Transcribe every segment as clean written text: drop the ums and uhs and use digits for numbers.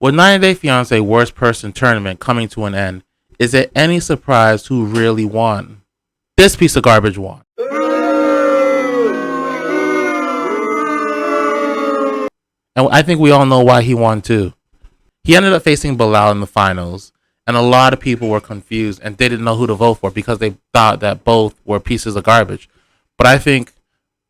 With 90 Day Fiancé Worst Person Tournament coming to an end, is it any surprise who really won? This piece of garbage won. And I think we all know why he won too. He ended up facing Bilal in the finals, and a lot of people were confused and didn't know who to vote for because they thought that both were pieces of garbage. But I think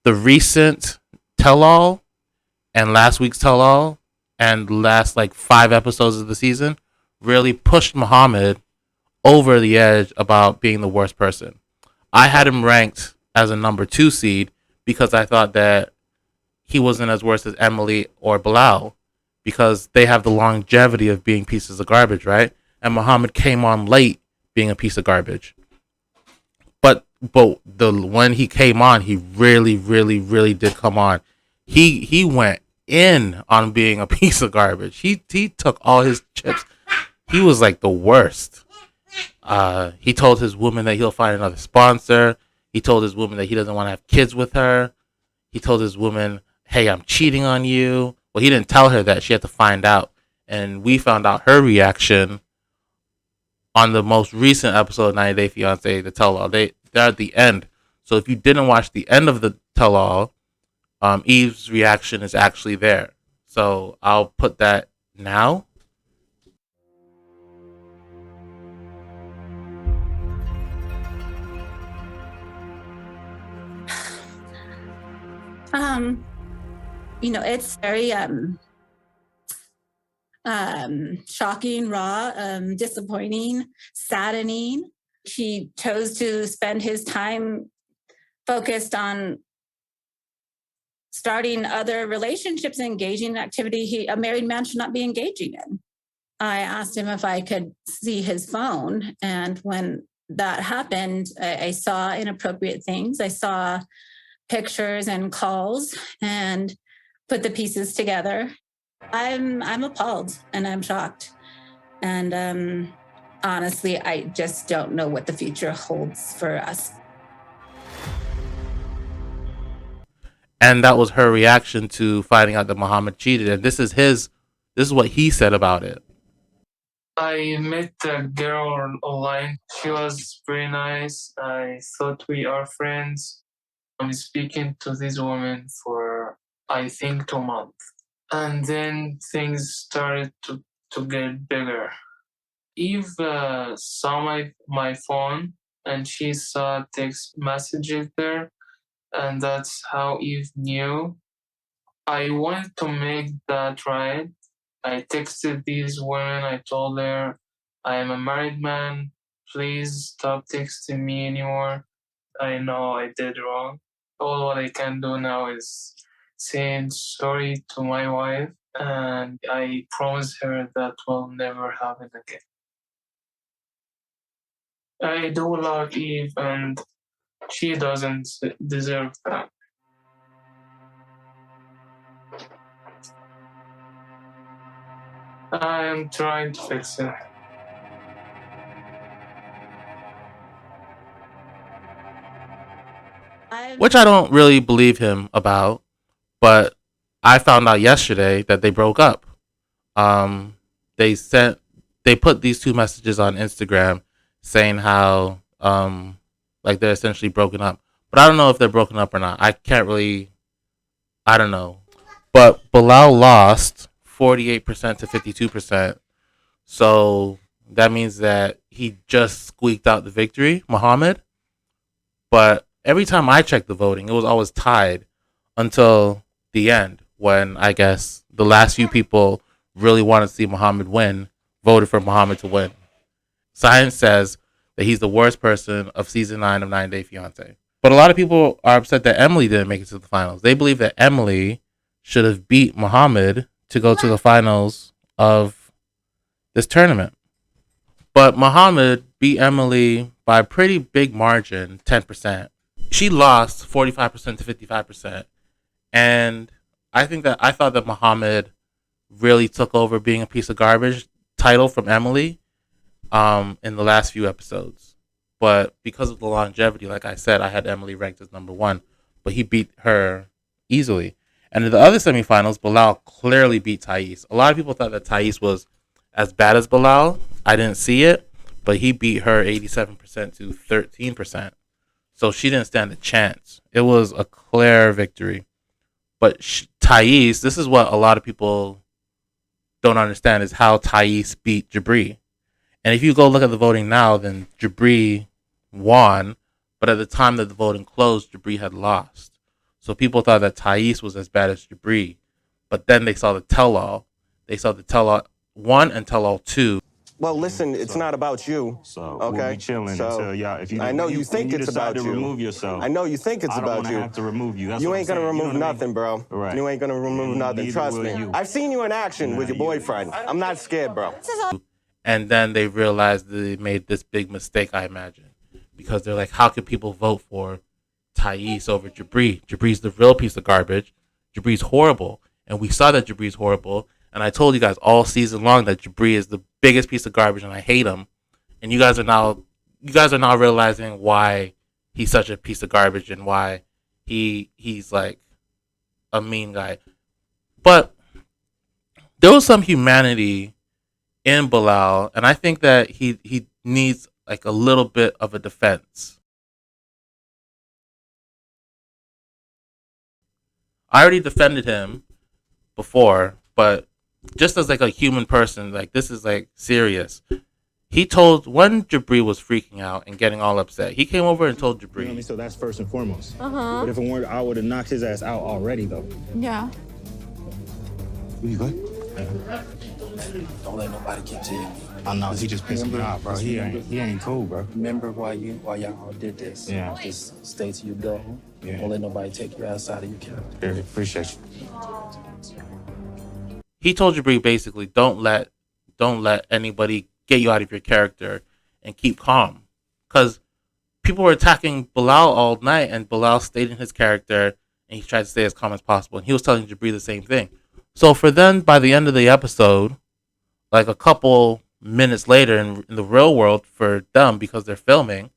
the recent tell-all and last week's tell-all and last like 5 episodes of the season really pushed Mohamed over the edge about being the worst person. I had him ranked as a number 2 seed because I thought that he wasn't as worse as Emily or Bilal because they have the longevity of being pieces of garbage, right? And Mohamed came on late being a piece of garbage. But when he came on, he really did come on. He went in on being a piece of garbage. He took all his chips. He was like the worst. He told his woman that he'll find another sponsor. He told his woman that he doesn't want to have kids with her. He told his woman, hey, I'm cheating on you. Well, he didn't tell her that. She had to find out. And we found out her reaction on the most recent episode of 90 Day Fiancé, the tell-all. They're at the end. So if you didn't watch the end of the tell-all, Eve's reaction is actually there. So I'll put that now. It's very shocking, raw, disappointing, saddening. He chose to spend his time focused on starting other relationships and engaging in activity a married man should not be engaging in. I asked him if I could see his phone, and when that happened, I saw inappropriate things. I saw pictures and calls and put the pieces together. I'm appalled and I'm shocked. And honestly, I just don't know what the future holds for us. And that was her reaction to finding out that Mohamed cheated. And this is what he said about it. I met a girl online. She was very nice. I thought we are friends. I'm speaking to this woman for, I think, 2 months. And then things started to get bigger. Eve saw my phone and she saw text messages there. And that's how Eve knew. I wanted to make that right. I texted these women. I told her, I am a married man. Please stop texting me anymore. I know I did wrong. All what I can do now is saying sorry to my wife, and I promise her that will never happen again. I do love Eve, and she doesn't deserve that. I am trying to fix it. Which I don't really believe him about, but I found out yesterday that they broke up. They put these 2 messages on Instagram saying how like they're essentially broken up. But I don't know if they're broken up or not. I don't know. But Bilal lost 48% to 52%. So that means that he just squeaked out the victory, Mohamed. But every time I checked the voting, it was always tied until the end, when I guess the last few people really wanted to see Mohamed win, voted for Mohamed to win. Science says that he's the worst person of season 9 of 90 Day Fiancé. But a lot of people are upset that Emily didn't make it to the finals. They believe that Emily should have beat Mohamed to go to the finals of this tournament. But Mohamed beat Emily by a pretty big margin, 10%. She lost 45% to 55%. And I thought that Mohamed really took over being a piece of garbage title from Emily in the last few episodes. But because of the longevity, like I said, I had Emily ranked as number 1. But he beat her easily. And in the other semifinals, Bilal clearly beat Thais. A lot of people thought that Thais was as bad as Bilal. I didn't see it, but he beat her 87% to 13%. So she didn't stand a chance. It was a clear victory. But Thais, this is what a lot of people don't understand, is how Thais beat Jabri. And if you go look at the voting now, then Jabri won. But at the time that the voting closed, Jabri had lost. So people thought that Thais was as bad as Jabri. But then they saw the tell-all. They saw the tell-all 1 and tell-all 2. Well, listen, it's not about you. So okay? we'll be chilling until y'all. If you, I know you think it's about you. Remove yourself. I know you think it's about you. I don't have to remove you. That's you what ain't gonna remove nothing, bro. Right. You ain't gonna remove nothing. Trust me. You. I've seen you in action with your boyfriend. I'm not scared, bro. And then they realized that they made this big mistake, I imagine, because they're like, how can people vote for Thais over Jabri? Jabri's the real piece of garbage. Jabri's horrible, and we saw that Jabri's horrible. And I told you guys all season long that Jabri is the biggest piece of garbage, and I hate him. And you guys are now realizing why he's such a piece of garbage and why he's like a mean guy. But there was some humanity in Bilal, and I think that he needs like a little bit of a defense. I already defended him before, but just as like a human person, like this is like serious. He told, when Jabri was freaking out and getting all upset, he came over and told Jabri. You know what I mean? So that's first and foremost. But if it weren't, I would have knocked his ass out already, though. Yeah. You good? Don't let nobody get to you. I know, he just pissed me off, bro. He ain't cool, bro. Remember why y'all all did this. Yeah. Just stay to your goal. Yeah. Don't let nobody take you outside of your character. Yeah, appreciate you. He told Jabri basically, don't let anybody get you out of your character and keep calm. Because people were attacking Bilal all night, and Bilal stayed in his character and he tried to stay as calm as possible. And he was telling Jabri the same thing. So for then, by the end of the episode, like a couple minutes later in the real world for them, because they're filming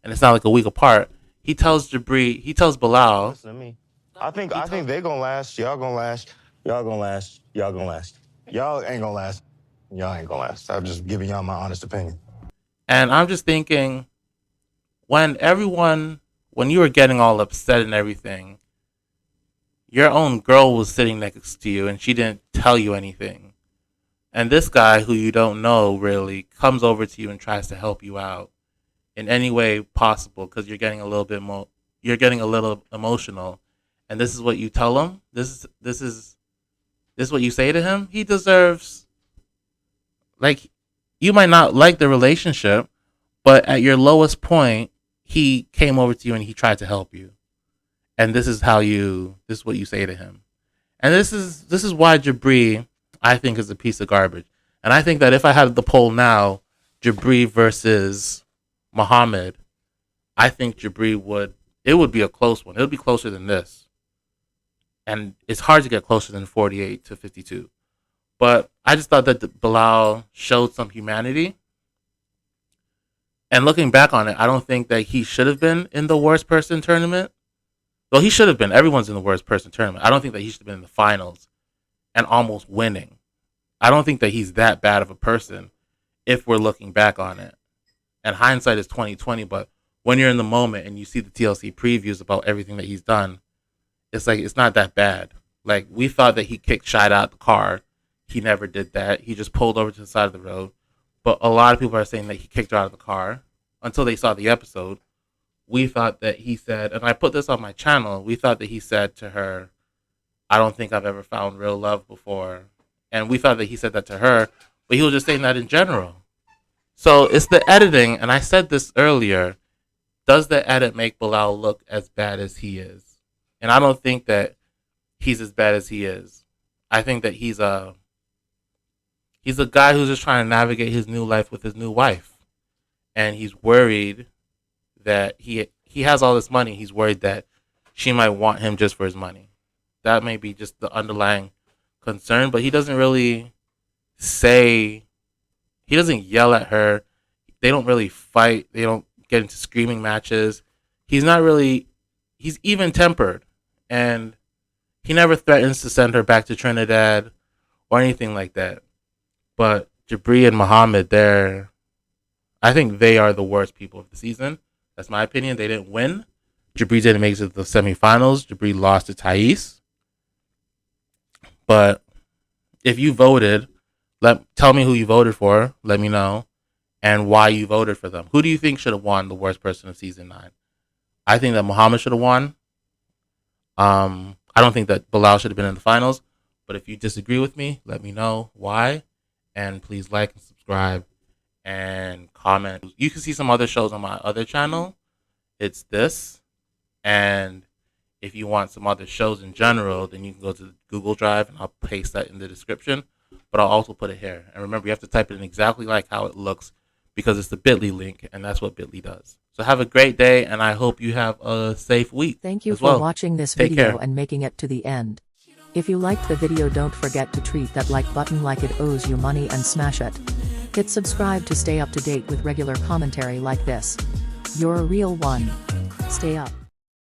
and it's not like a week apart, he tells Bilal, listen to me. I think they're gonna last. Y'all gonna last. Y'all gonna last. Y'all gonna last. Y'all ain't gonna last. Y'all ain't gonna last. I'm just giving y'all my honest opinion. and I'm just thinking, when you were getting all upset and everything, your own girl was sitting next to you and she didn't tell you anything. And this guy who you don't know really comes over to you and tries to help you out in any way possible because you're getting a little emotional. And this is what you tell him? This is what you say to him? He deserves, like, you might not like the relationship, but at your lowest point, he came over to you and he tried to help you. And this is what you say to him. And this is why Jabri, I think, is a piece of garbage. And I think that if I had the poll now, Jabri versus Mohamed, I think Jabri would be a close one. It would be closer than this. And it's hard to get closer than 48 to 52. But I just thought that Bilal showed some humanity. And looking back on it, I don't think that he should have been in the worst person tournament. Well, he should have been. Everyone's in the worst person tournament. I don't think that he should have been in the finals and almost winning. I don't think that he's that bad of a person if we're looking back on it. And hindsight is 20/20, but when you're in the moment and you see the TLC previews about everything that he's done, it's like, it's not that bad. Like, we thought that he kicked Shida out the car. He never did that. He just pulled over to the side of the road. But a lot of people are saying that he kicked her out of the car until they saw the episode. We thought that he said, and I put this on my channel, we thought that he said to her, I don't think I've ever found real love before. And we thought that he said that to her, but he was just saying that in general. So it's the editing, and I said this earlier, does the edit make Bilal look as bad as he is? And I don't think that he's as bad as he is. I think that he's a guy who's just trying to navigate his new life with his new wife. And he's worried that he has all this money. He's worried that she might want him just for his money. That may be just the underlying concern, but he doesn't really he doesn't yell at her. They don't really fight. They don't get into screaming matches. He's even tempered. And he never threatens to send her back to Trinidad or anything like that. But Jabri and Mohamed, I think they are the worst people of the season. That's my opinion. They didn't win. Jabri didn't make it to the semifinals. Jabri lost to Thais. But if you voted, tell me who you voted for. Let me know. And why you voted for them. Who do you think should have won the worst person of season 9? I think that Mohamed should have won. I don't think that Bilal should have been in the finals. But if you disagree with me, let me know why. And please like and subscribe and comment. You can see some other shows on my other channel. It's this. And if you want some other shows in general, then you can go to the Google Drive and I'll paste that in the description. But I'll also put it here. And remember, you have to type it in exactly like how it looks because it's the bit.ly link and that's what bit.ly does. So have a great day and I hope you have a safe week. Thank you as for well. watching this Take video care. and making it to the end. If you liked the video, don't forget to treat that like button like it owes you money and smash it. Hit subscribe to stay up to date with regular commentary like this. You're a real one. Stay up.